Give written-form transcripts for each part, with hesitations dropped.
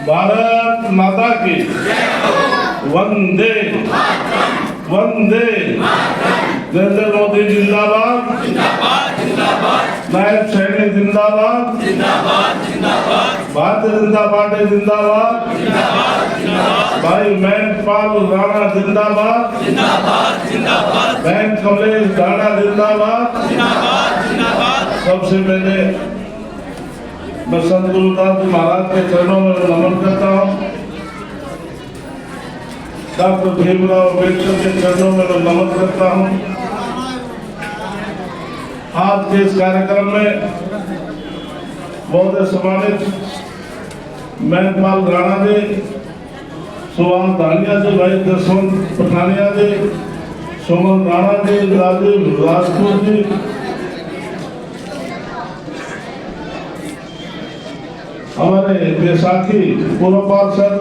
भारत माता की वंदे वंदे। नरेंद्र मोदी जिंदाबाद, नायब सैनिक जिंदाबाद, भारतीय जनता पार्टी जिंदाबाद, भाई महेंद्रपाल राणा जिंदाबाद, बहन कमलेश राणा जिंदाबाद। सबसे पहले मैं संत गुरुदास जी महाराज के चरणों में नमन करता हूँ। डॉक्टर भीमराव अम्बेडकर के चरणों में मैं नमन करता हूँ। आज के इस कार्यक्रम में बहुत सम्मानित महेंद्रपाल राणा जी, सुभाष धानिया जी, भाई जसवंत पठानिया जी, सुमन राणा जी, राजीव राजपूत जी, हमारे बैसाखी पूर्व पार्षद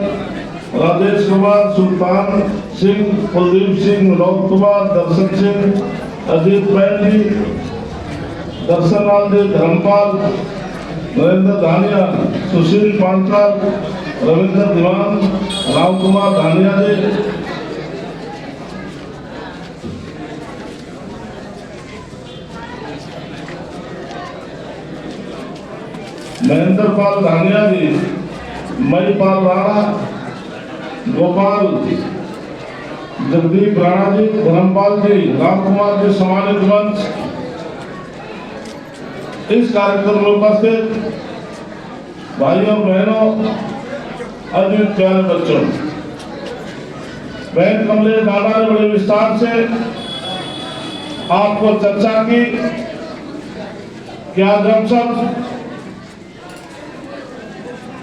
राजेश कुमार, सुल्तान सिंह, कुलदीप सिंह, रोहित कुमार, दर्शन सिंह, अजीत बैन जी, दर्शन लाल जी, धर्मपाल, नरेंद्र धानिया, सुशील पांचाल, रविंद्र दीवान, राम कुमार धानिया जी, महेंद्रपाल धानिया जी, महीपाल राणा, गोपाल, जगदीप राणा जी, धर्मपाल जी, राम कुमार जी, सम्मानित मंच, इस कार्यक्रम में उपस्थित भाइयों बहनों, अजीत प्यारे बच्चों, बहन कमलेश राणा ने बड़े विस्तार से आपको चर्चा की कि आज हम सब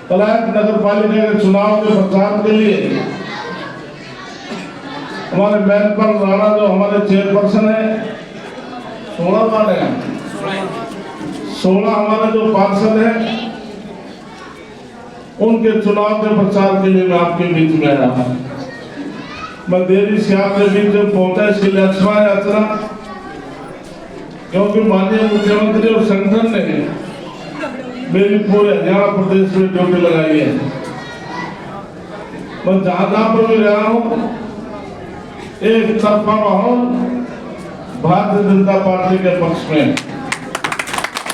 पलायत नगर पालिका के चुनाव के प्रचार के लिए हमारे महेंद्रपाल राणा जो हमारे चेयरपर्सन है, 16 वाले हैं, 16 हमारे जो पार्षद हैं, उनके चुनाव के प्रचार के लिए मैं आपके बीच में आया हूं। मैं देरी से आपके बीच में पहुंचा, इसके लिए अच्छा यात्रा, क्योंकि माननीय मुख्यमंत्री और संगठन ने मेरी पूरे हरियाणा प्रदेश में ड्यूटी लगाई है। मैं जहां पर भी रहा हूं, एक तरफा माहौल भारतीय जनता पार्टी के पक्ष में।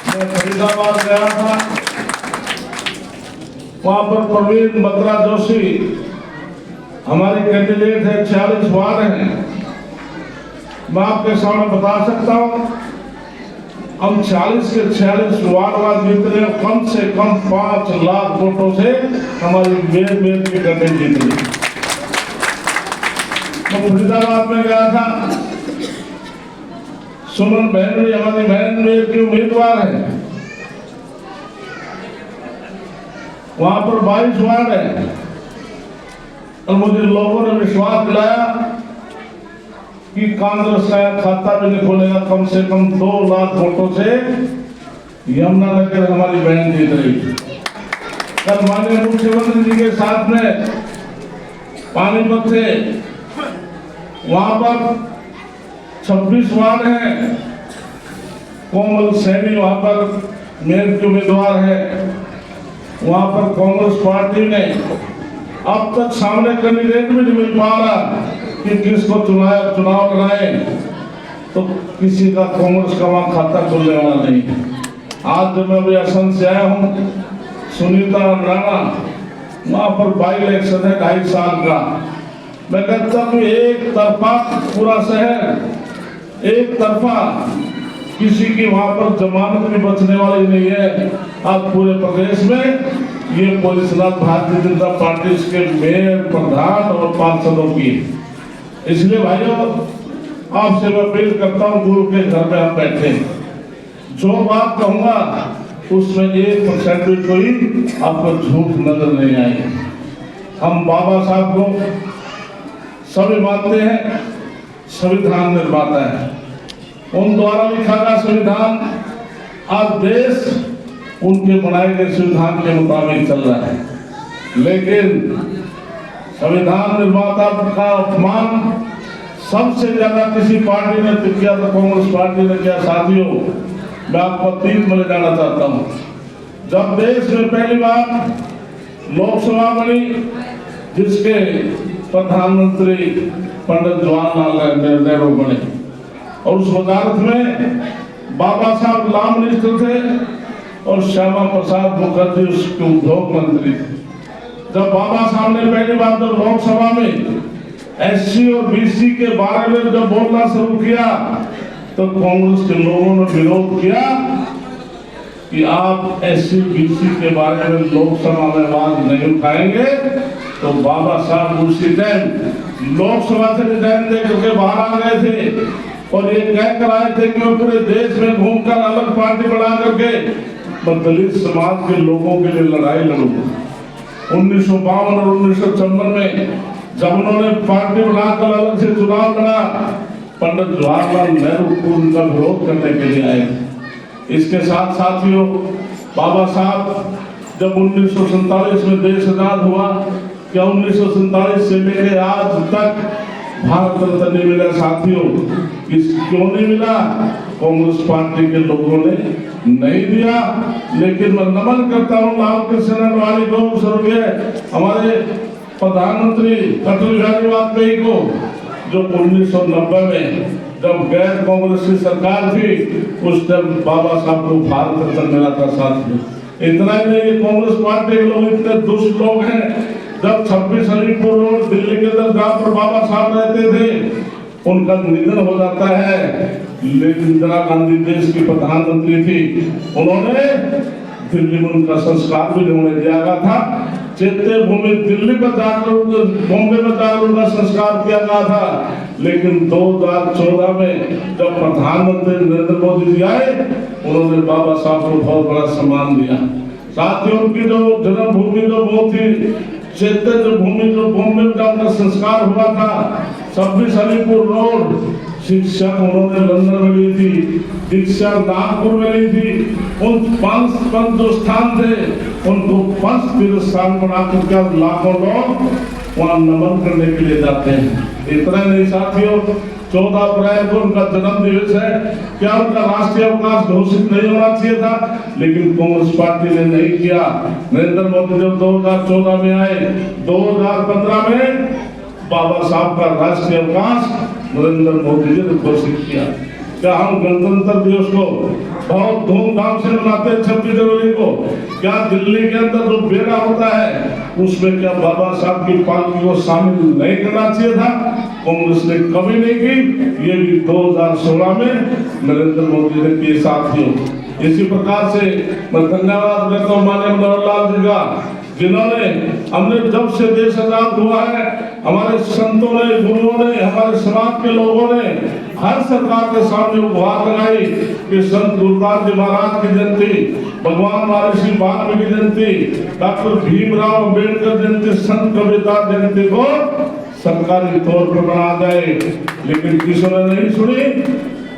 मैं फरीदाबाद गया था, वहां पर प्रवीण बत्रा जोशी हमारी कैंडिडेट है, 46 वार्ड हैं। मैं आपके सामने बता सकता हूं, हम 40 के 46 वार्ड जीत रहे, कम से कम 5 लाख वोटों से हमारी मेयर की कैंडिडेट जीत रही। मैं फरीदाबाद में गया था, सुमन बहन भी हमारी बहन मेयर की उम्मीदवार है, वहां पर 22 वार्ड है, और मुझे लोगों ने विश्वास दिलाया कि कांग्रेस का खाता भी नहीं खोलेगा, कम से कम 2 लाख वोटों से यमुनानगर हमारी बहन जीत रही। कल माननीय मुख्यमंत्री जी के साथ में पानीपत से, वहां पर 26 वार्ड हैं, कोमल सैनी वहां पर मेयर की उम्मीदवार है, वहां पर कांग्रेस पार्टी ने अब तक सामने कैंडिडेट भी नहीं मिल पा रहा कि किसको चुनाव कराए, तो किसी का कांग्रेस का वहां खाता खुलने वाला नहीं। आज जब मैं अभी असम से आया हूँ, सुनीता राणा वहां पर बाई इलेक्शन है 2.5 साल का। मैं कहता हूँ एक तरफा पूरा शहर, एक तरफा, किसी की वहां पर जमानत भी बचने वाली नहीं है। आज पूरे प्रदेश में ये पोजीशन भारतीय जनता पार्टी के मेयर, प्रधान और पार्षदों की। इसलिए भाइयों, आपसे मैं अपील करता हूँ, गुरु के घर में हम बैठे, जो बात कहूंगा उसमें 1% भी कोई आपको झूठ नजर नहीं आएगी। हम बाबा साहब को सभी मानते हैं, संविधान निर्माता है, उन द्वारा लिखा गया संविधान, आज देश उनके बनाए गए संविधान के मुताबिक चल रहा है। लेकिन संविधान निर्माता का अपमान सबसे ज्यादा किसी पार्टी ने किया तो कांग्रेस पार्टी ने किया। साथियों, मैं आपको 3 में ले जाना चाहता हूँ। जब देश में पहली बार लोकसभा बनी जिसके प्रधानमंत्री पंडित जवाहरलाल नेहरू बने और उस वजारत में बाबा साहब लॉ मिनिस्टर थे और श्यामा प्रसाद मुखर्जी उसके उद्योग मंत्री थे। जब बाबा साहब ने पहली बार जब लोकसभा में एससी और बीसी के बारे में जब बोलना शुरू किया तो कांग्रेस के लोगों ने विरोध किया कि आप एससी बीसी के बारे में लोकसभा में आवाज नहीं उठाएंगे। तो बाबा साहब उसी टाइम लोकसभा से रिजाइन दे करके बाहर आ गए थे और ये कह कर आए थे कि मैं पूरे देश में घूमकर अलग पार्टी बना करके मैं दलित समाज के लोगों के लिए लड़ाई लड़ूंगा। 1952 और 1956 में जब उन्होंने पार्टी बनाकर अलग से चुनाव लड़ा, पंडित जवाहरलाल नेहरू को उनका विरोध करने के लिए आए थे। इसके साथ साथियों, बाबा साहब जब 1947 में देश आजाद हुआ, क्या 1947 से लेकर आज तक भारत रत्न नहीं मिला साथियों? क्यों नहीं मिला? कांग्रेस पार्टी के लोगों ने नहीं दिया। लेकिन मैं नमन करता हूँ लाल कृष्ण अडवाणी को, स्वर्गीय हमारे प्रधानमंत्री अटल बिहारी वाजपेयी को, जो 1990 में जब गैर कांग्रेस की सरकार थी उस टाइम बाबा साहब को भारत रत्न मिला था साथियों। इतना ही नहीं, कांग्रेस पार्टी के लोग इतने दुष्ट लोग हैं, जब 26 अलीपुर रोड दिल्ली के अंदर जहाँ पर बाबा साहब रहते थे उनका निधन हो जाता है, लेकिन इंदिरा गांधी देश की प्रधानमंत्री थी, उन्होंने दिल्ली में उनका संस्कार भी होने दिया गया था। चैत्य भूमि दिल्ली पर जाकर बॉम्बे में जाकर उनका संस्कार किया गया था। लेकिन 2014 में जब प्रधानमंत्री नरेंद्र मोदी जी आए, उन्होंने बाबा साहब को बहुत बड़ा सम्मान दिया। साथ ही उनकी जो जन्मभूमि जो वो थी चैत्य भूमि जो बॉम्बे में जब उनका संस्कार हुआ था, 26 अलीपुर रोड, शिक्षा उन्होंने लंदन में ली थी, दीक्षा नागपुर में ली थी। उन पंच जो स्थान थे उनको पंच तीर्थ स्थान बना करके लाखों लोग वहाँ नमन करने के लिए जाते हैं। इतना नहीं साथियों, 14 अप्रैल को उनका जन्म दिवस है, क्या उनका राष्ट्रीय अवकाश घोषित नहीं होना चाहिए था? लेकिन कांग्रेस पार्टी ने नहीं किया। नरेंद्र मोदी जब 2014 में आए, 2015 में बाबा साहब का राष्ट्रीय अवकाश नरेंद्र मोदी जी ने घोषित किया। क्या हम गणतंत्र दिवस को बहुत धूमधाम से मनाते हैं 26 जनवरी को? क्या दिल्ली के अंदर जो बेड़ा होता है उसमें क्या बाबा साहब की पालकी को शामिल नहीं करना चाहिए था? कांग्रेस ने कभी नहीं की। ये भी 2016 में नरेंद्र मोदी ने किए साथियों। इसी प्रकार से मैं धन्यवाद देता हूँ माननीय मनोहर जी का, जिन्होंने हमने जब से देश आजाद हुआ है, हमारे संतों ने, गुरुओं ने, हमारे समाज के लोगों ने हर सरकार के सामने गुहार लगाई कि संत गुरुदास जी महाराज की जयंती, भगवान महर्षि वाल्मीकि जयंती, डॉक्टर भीमराव अम्बेडकर जयंती, संत कबीरदास जयंती को सरकारी तौर पर मना जाए। लेकिन किसी ने नहीं सुनी।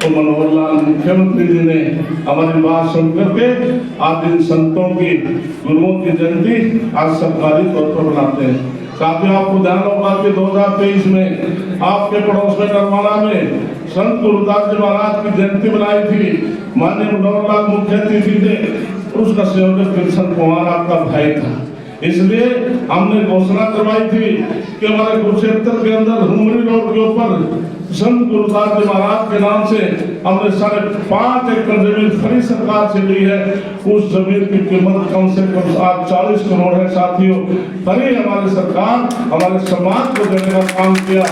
तो मनोहर लाल मुख्यमंत्री जी ने हमारी बात सुनकर के आज इन संतों की, गुरुओं की जयंती आज सरकारी तौर पर मनाते हैं। साथियों, आपको ध्यान होगा कि 2023 में आपके पड़ोस में नरवाना में संत गुरुदास जी महाराज की जयंती बनाई थी। माननीय मनोहर लाल मुख्य अतिथि थे, उसका संयोजक कृष्ण कुमार आपका भाई था। इसलिए हमने घोषणा करवाई थी कि हमारे कुरुक्षेत्र के अंदर हुमरी रोड के ऊपर संत गुरुदास जी महाराज के नाम से हमने 5.5 एकड़ जमीन फ्री सरकार से ली है। उस जमीन की कीमत कम से कम आज 40 करोड़ है साथियों। तभी हमारी सरकार हमारे समाज को देने का काम किया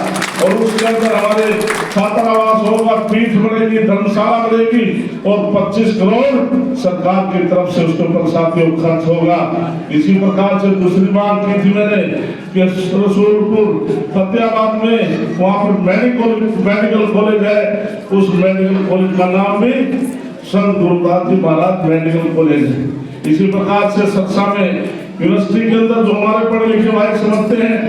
और उसके अंदर हमारे छात्रावास होगा, पीठ बढ़ेगी, धर्मशाला बढ़ेगी और 25 करोड़ सरकार की तरफ से उसके ऊपर साथियों खर्च होगा। इसी प्रकार से दूसरी बात की थी मैंने कि रसूलपुर फतेहाबाद में वहाँ पर मेडिकल कॉलेज है, उस मेडिकल कॉलेज का नाम भी संत गुरुदास जी महाराज मेडिकल कॉलेज है। इसी प्रकार से सरसा में यूनिवर्सिटी के अंदर जो हमारे पढ़े लिखे भाई समझते हैं,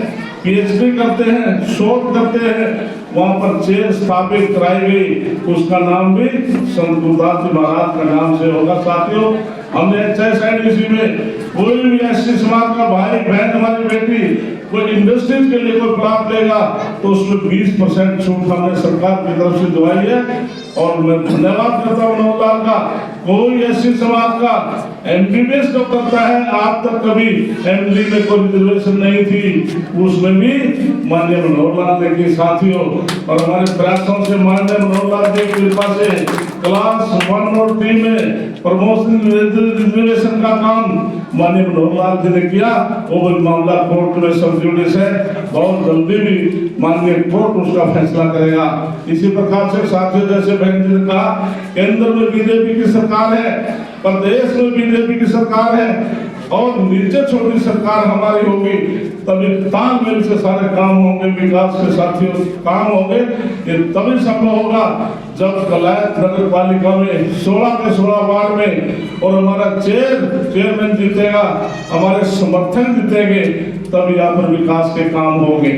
पीएचडी करते हैं, शोध करते हैं, वहाँ पर चेयर स्थापित कराई गई, उसका नाम भी संत गुरुदास जी महाराज का नाम से होगा। साथियों, हमने HSIDC में कोई भी एससी समाज का भाई बहन, हमारी बेटी कोई इंडस्ट्रीज के लिए कोई प्लाट लेगा तो उसमें 20% छूट हमने सरकार की तरफ से दिलाई है। और मैं धन्यवाद करता हूँ मनोहर लाल का कोई ऐसी समाज का एमबीबीएस जो करता है, आज तक कभी एमडी में कोई रिजर्वेशन नहीं थी, उसमें भी माननीय मनोहर लाल जी के साथियों और हमारे प्रयासों से माननीय मनोहर लाल जी की कृपा से क्लास 1 और 3 में प्रमोशन रिजर्वेशन का काम माननीय मनोहर लाल जी ने किया। वो भी मामला कोर्ट में सब जुडिस है, बहुत जल्दी भी माननीय कोर्ट उसका फैसला करेगा। इसी प्रकार से साथियों, जैसे बहन जी ने कहा, केंद्र में बीजेपी की सरकार है, प्रदेश में बीजेपी की सरकार है और नीचे छोटी सरकार हमारी होगी, तभी तालमेल से सारे काम होंगे, विकास के साथियों काम होंगे। ये तभी संभव होगा जब कलायत नगर पालिका में 16 के 16 वार्ड में और हमारा चेयरमैन जीतेगा, हमारे समर्थक जीतेंगे, तब यहाँ पर विकास के काम होंगे।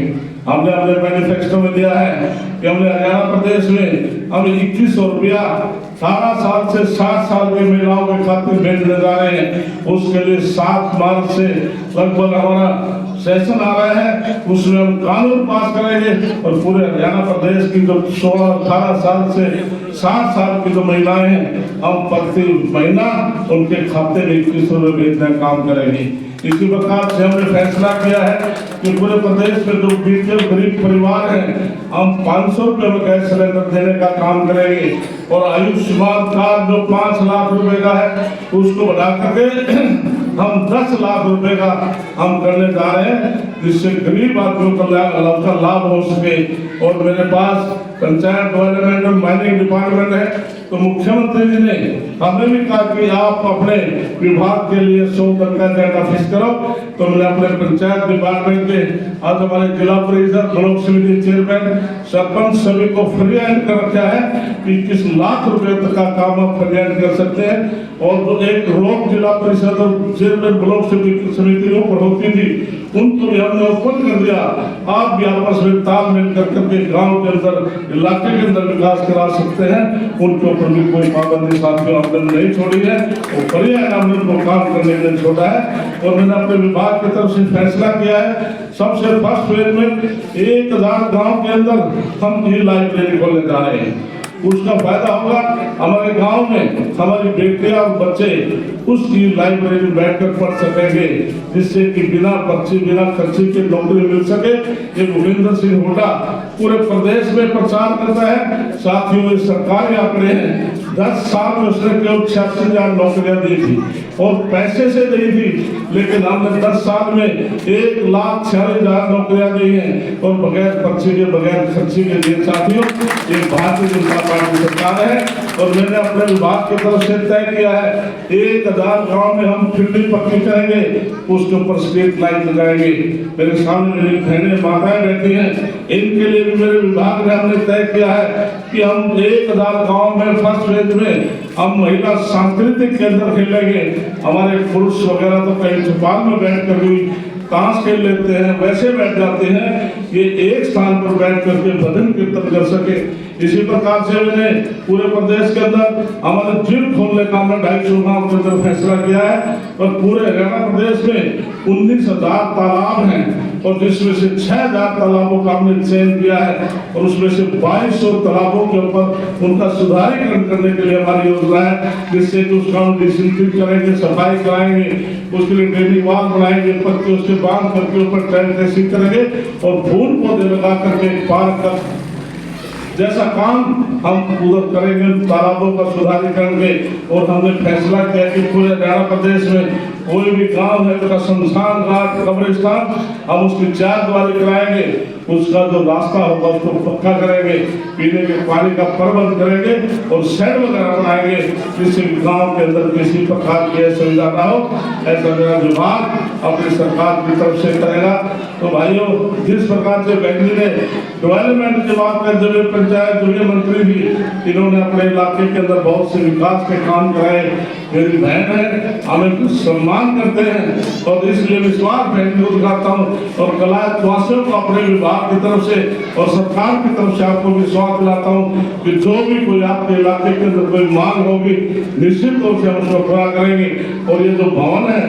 हमने अपने मैनिफेस्टो में दिया है कि हमने हरियाणा प्रदेश में हम 2100 रुपया 18 साल से 60 साल की महिलाओं के खाते में भेजने जा रहे हैं। उसके लिए 7 मार्च से लगभग हमारा सेशन आ रहा है, उसमें हम कानून पास करेंगे और पूरे हरियाणा प्रदेश की जो 16-18 साल से 60 साल की जो महिलाएं हैं, हम प्रति महीना उनके खाते में 2100 रुपये भेजने का काम करेंगे। इसी प्रकार से हमने फैसला किया है कि पूरे प्रदेश में जो बीपीएल गरीब परिवार हैं, हम 500 रुपये में गैस सिलेंडर देने का काम करेंगे और आयुष्मान कार्ड जो 5 लाख रुपए का है, उसको बढ़ा करके हम 10 लाख रुपए का हम करने जा रहे हैं, जिससे गरीब आदमियों का लाभ हो सके। और मेरे पास पंचायत डेवलपमेंट और माइनिंग डिपार्टमेंट है, तो मुख्यमंत्री जी ने हमें भी कहा कि आप अपने विभाग के लिए 100 टका फिक्स करो। तो मैंने अपने पंचायत डिपार्टमेंट के आज हमारे जिला परिषद ब्लॉक समिति चेयरमैन सरपंच सभी को फ्री हैंड कर रखा है कि 21 लाख रुपए तक का काम आप फ्री हैंड कर सकते हैं। और जो एक रोक जिला परिषद और चेयरमैन ब्लॉक समिति को बढ़ोतरी थी, उनको भी हमने ओपन कर दिया। आप भी आपस में तालमेल करके गांव के अंदर, इलाके के अंदर विकास करा सकते हैं। उनके ऊपर भी कोई पाबंदी साथियों हमने नहीं छोड़ी है, वो बढ़िया है, हमने उनको काम करने के लिए छोड़ा है। और मैंने अपने विभाग की तरफ से फैसला किया है, सबसे फर्स्ट फेज में 1000 गाँव के अंदर हम ई लाइब्रेरी खोलने जा रहे हैं। उसका फायदा होगा हमारे गांव में हमारी बेटियां और बच्चे उसकी लाइब्रेरी में बैठकर पढ़ सकेंगे, जिससे कि बिना पर्ची बिना खर्ची के नौकरी मिल सके। ये भूपेंद्र सिंह हुड्डा पूरे प्रदेश में प्रचार करता है। साथियों, ये सरकारी आंकड़े हैं, 10 साल में उसने केवल 86,000 नौकरियां दी थी और पैसे से दी थी, लेकिन हमने 10 साल में 1,46,000 नौकरियां दी हैं और बगैर पर्ची के बगैर खर्ची के दिए। साथियों, ये भारतीय जनता पार्टी सरकार है और मैंने अपने विभाग की तरफ से तय किया है 1000 गांव में हम फील्ड पक्की करेंगे, उसके ऊपर स्ट्रीट लाइट लगाएंगे। मेरे सामने मेरी बहनें माताएं बैठी हैं, इनके लिए भी मेरे विभाग ने हमने तय किया है कि हम 1000 गांव में फर्स्ट फेज में हम महिला सांस्कृतिक केंद्र खेलेंगे। हमारे पुरुष वगैरह तो कहीं छुपाल में बैठ कर भी ताश खेल लेते हैं, वैसे बैठ जाते हैं, ये एक स्थान पर बैठ करके भजन कीर्तन कर सके। इसी प्रकार से मैंने पूरे प्रदेश के अंदर हमारे जिम खोलने का हमने 250 गाँव के अंदर फैसला किया है और पूरे हरियाणा प्रदेश में 19,000 तालाब हैं और जिसमें से 6,000 तालाबों का हमने चयन किया है और उसमें से 2200 तालाबों के ऊपर उनका सुधारीकरण करने के लिए हमारी योजना है, जिससे कि उसका हम डिसिंफेक्ट करेंगे, सफाई कराएंगे, उसके लिए ड्रेनेज वाल बनाएंगे, पत्ते उसके बांध करके ऊपर टैंक करेंगे और फूल पौधे लगा करके पार्क का जैसा काम हम उधर करेंगे, तालाबों का सुधारीकरण के। और हमने फैसला किया कि पूरे हरियाणा प्रदेश में कोई भी गांव है उसका शमशान घाट कब्रिस्तान हम उसकी 4 दीवारी कराएंगे, उसका जो रास्ता होगा उसको पक्का करेंगे, पीने के पानी का प्रबंध करेंगे और शेड वगैरह बनाएंगे, जिससे गांव के अंदर किसी प्रकार की सुविधा ना हो। ऐसा मेरा विभाग अपनी सरकार की तरफ से करेगा। तो भाइयों, जिस प्रकार से व्यक्ति ने डेवलपमेंट की बात कर, जब पंचायत जो मंत्री भी इन्होंने अपने इलाके के अंदर बहुत से विकास के काम कराए। मेरी बहन है, हमें कुछ सम्मान करते हैं और इसलिए विश्वास बहन को दिखाता हूँ और कलायत वासियों को अपने विभाग की तरफ से और सरकार की तरफ से आपको विश्वास दिलाता हूँ कि जो भी कोई आपके इलाके के अंदर कोई मांग होगी, निश्चित तौर से हम उसको पूरा करेंगे। और ये जो भवन है,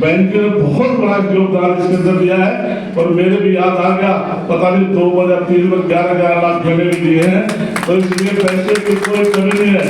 बैंक ने बहुत बड़ा योगदान इसके अंदर दिया है और मेरे भी याद आ गया, पता नहीं 2 बजे तकरीबन 11 लाख मैंने भी दिए हैं, तो इसलिए पैसे की कोई कमी नहीं है,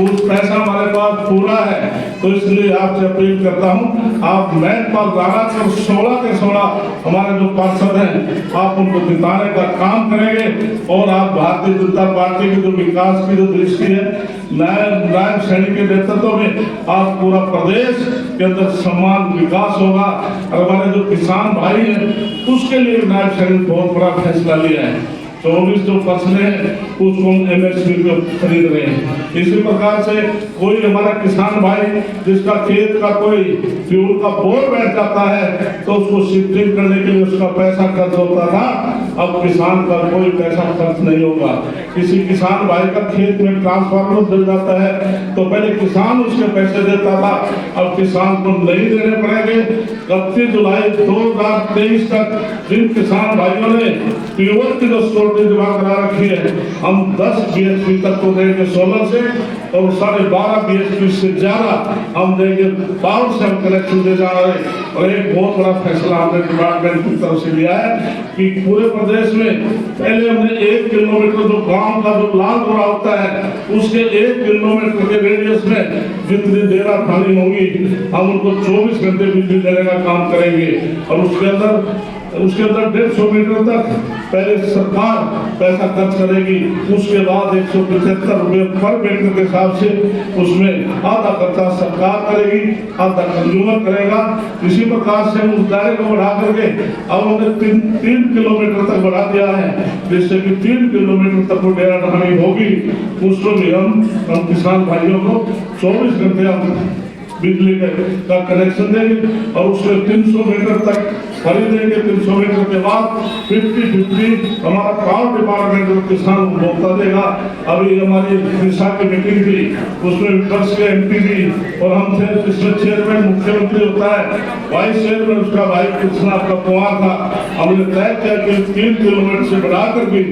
उस पैसा हमारे पास पूरा है। तो इसलिए आपसे अपील करता हूँ, आप महत्वपाल राणा को 16 के 16 हमारे जो पार्षद हैं आप उनको जिताने का काम करेंगे, और आप भारतीय जनता पार्टी की जो विकास की जो दृष्टि है नायब सैनिक के नेतृत्व में आप पूरा प्रदेश के अंदर समान विकास होगा। और हमारे जो किसान भाई हैं उसके लिए नायब सैनिक बहुत बड़ा फैसला लिया है, 24 जो फसलें हैं उसको हम MSP पे खरीद रहे हैं। इसी प्रकार से कोई हमारा किसान भाई जिसका खेत का कोई फ्यूल का बोर बैठ जाता है तो उसको शिफ्टिंग करने के लिए उसका पैसा खर्च होता था, अब किसान का कोई पैसा खर्च नहीं होगा। किसी किसान भाई का खेत में ट्रांसफार्मर जल जाता है तो पहले किसान उसके पैसे देता था, अब किसान को नहीं देने पड़ेंगे। 31 जुलाई 2023 तक जिन किसान भाइयों ने प्योर की जो जमा करा रखी है हम 10 BHP तक को देंगे सोलर से, और 12.5 BHP से ज्यादा हम देंगे पावर से हम कनेक्शन दे जा रहे हैं। और एक बहुत बड़ा फैसला हमने डिपार्टमेंट की तरफ से लिया है कि पूरे प्रदेश में पहले हमने 1 किलोमीटर जो गांव का जो लाल गोरा होता है उसके 1 किलोमीटर के रेडियस में जितनी डेरा खानी होगी हम उनको 24 घंटे बिजली देने का काम करेंगे। और उसके अंदर 150 मीटर तक पहले सरकार पैसा खर्च करेगी, उसके बाद 175 रुपये पर मीटर के हिसाब से उसमें आधा खर्चा सरकार करेगी, आधा कंज्यूमर करेगा। इसी प्रकार से हम उस दायरे को बढ़ा करके अब हमने 3 किलोमीटर तक बढ़ा दिया है, जिससे कि 3 किलोमीटर तक वो डेरा ढाणी होगी। उसको भी हम किसान भाइयों को 24 घंटे हम बिजली का कनेक्शन देंगे, और उसमें 300 मीटर तक खरीदेंगे। 300 मीटर के बाद 50-50 हमारा पावर डिपार्टमेंट जो किसान उपभोक्ता देगा। अभी हमारी कृषा की मीटिंग थी, उसमें विपक्ष के MP भी और हम थे, जिसमें चेयरमैन मुख्यमंत्री होता है, वाइस चेयरमैन उसका भाई कृष्णा का कुमार था। हमने तय किया कि 3 किलोमीटर से बढ़ाकर भी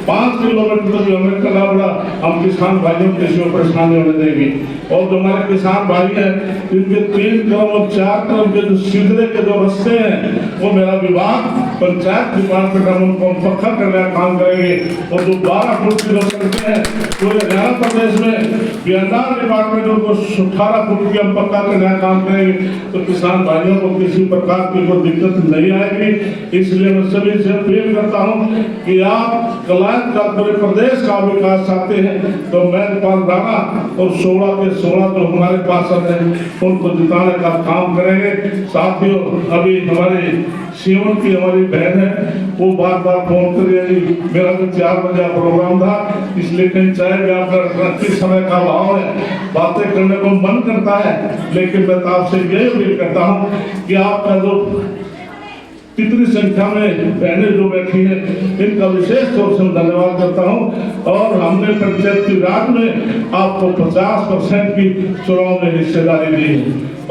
5 किलोमीटर तक हमें करना पड़ा, हम किसान भाइयों के इसमें परेशानी होने देंगे। और जो हमारे किसान भाई हैं इनके 3 करोड़ और 4 करोड़ के जो सीधे के जो रस्ते हैं वो मेरा विभाग पंचायत डिपार्टमेंट हम उनको पक्का करने का काम करेंगे। और जो 12 फुट की जो सड़कें हैं पूरे हरियाणा प्रदेश में बिहार डिपार्टमेंट उनको 18 फुट की हम पक्का करने का काम करेंगे, तो किसान भाइयों को किसी प्रकार की कोई दिक्कत नहीं आएगी। इसलिए मैं सभी से अपील करता हूँ कि आप कलायत का पूरे प्रदेश का विकास चाहते हैं तो महत्वपाल राणा और 16 के 16 जो हमारे पार्षद हैं उनको जिताने का काम करेंगे। साथियों, अभी हमारे सीवन की हमारी बहन है, वो बार फोन कर रही है, मेरा तो 4 बजे प्रोग्राम था, इसलिए कहीं चाहे भी आपका किस समय का भाव है, बातें करने को मन करता है, लेकिन मैं आपसे यही अपील करता हूँ कि आपका जो कितनी संख्या में बहनें जो बैठी हैं इनका विशेष तौर से धन्यवाद करता हूं। और हमने पंचायती राज में आपको 50% की चुनाव में हिस्सेदारी दी है,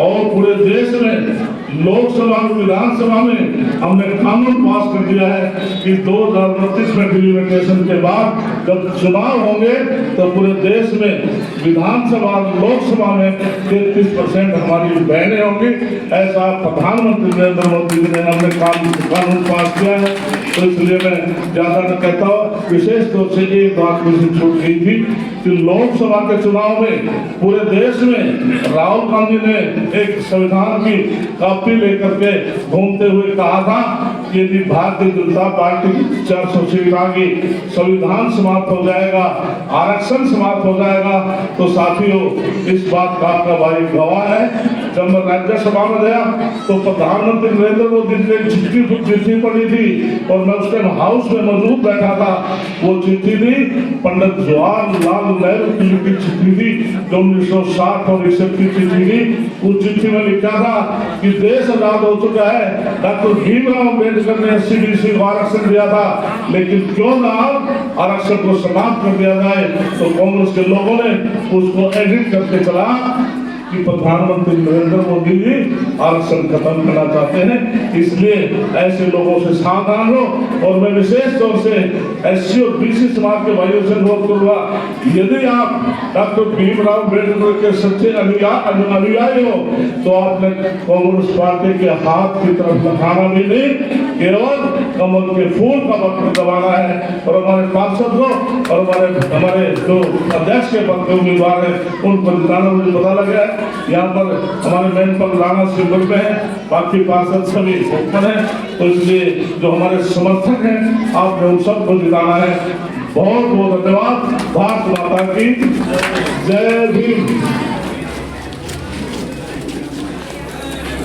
और पूरे देश में लोकसभा और विधानसभा में हमने कानून पास कर दिया है कि 2029 में डिलिमिटेशन के बाद जब चुनाव होंगे तो पूरे देश में विधानसभा और लोकसभा में 33% हमारी बहनें होंगी। ऐसा प्रधानमंत्री नरेंद्र मोदी जी ने हमने कानून पास किया है। तो इसलिए मैं ज्यादा न कहता हूँ, विशेष तौर से एक बात मुझे छूट गई थी कि लोकसभा के चुनाव में पूरे देश में राहुल गांधी ने एक संविधान की कॉपी लेकर के घूमते हुए कहा था कि यदि भारतीय जनता पार्टी की 400 सीट आ गई, संविधान समाप्त हो जाएगा, आरक्षण समाप्त हो जाएगा। तो साथियों, इस बात का आपका भाई गवाह है। जब मैं राज्यसभा में गया तो प्रधानमंत्री नरेंद्र मोदी ने चिट्ठी पढ़ी थी और मैं उसके हाउस में मौजूद बैठा था। वो चिट्ठी थी पंडित जवाहरलाल नेहरू की लिखी चिट्ठी थी जो 1960 और 61 की चिट्ठी थी। उस चिट्ठी में लिखा था कि देश आजाद हो चुका है, डॉक्टर भीमराव अम्बेडकर ने SC/BC को आरक्षण दिया था, लेकिन क्यों ना आरक्षण को समाप्त कर दिया जाए। तो कांग्रेस के लोगों ने उसको एडिट करके चला कि प्रधानमंत्री नरेंद्र मोदी जी आरक्षण खत्म करना चाहते हैं, इसलिए ऐसे लोगों से सावधान हो। और मैं विशेष तौर से SC और BC समाज के भाइयों से अनुरोध करूंगा, यदि आप डॉक्टर भीमराव अम्बेडकर के सच्चे अनुयायी हो तो आपने कांग्रेस पार्टी के हाथ की तरफ लगाना भी नहीं केवल कमल के फूल का पत्र दबाना है। और हमारे पार्षद को और हमारे जो अध्यक्ष के पद के उम्मीदवार हैं उनको जिताना मुझे पता लगा है। यहाँ पर हमारे मेन पर राणा सिंबल में है, बाकी पार्षद सभी ओपन है, तो इसलिए जो हमारे समर्थक हैं आपने उन सबको जिताना है। बहुत बहुत धन्यवाद। भारत माता की जय भीम।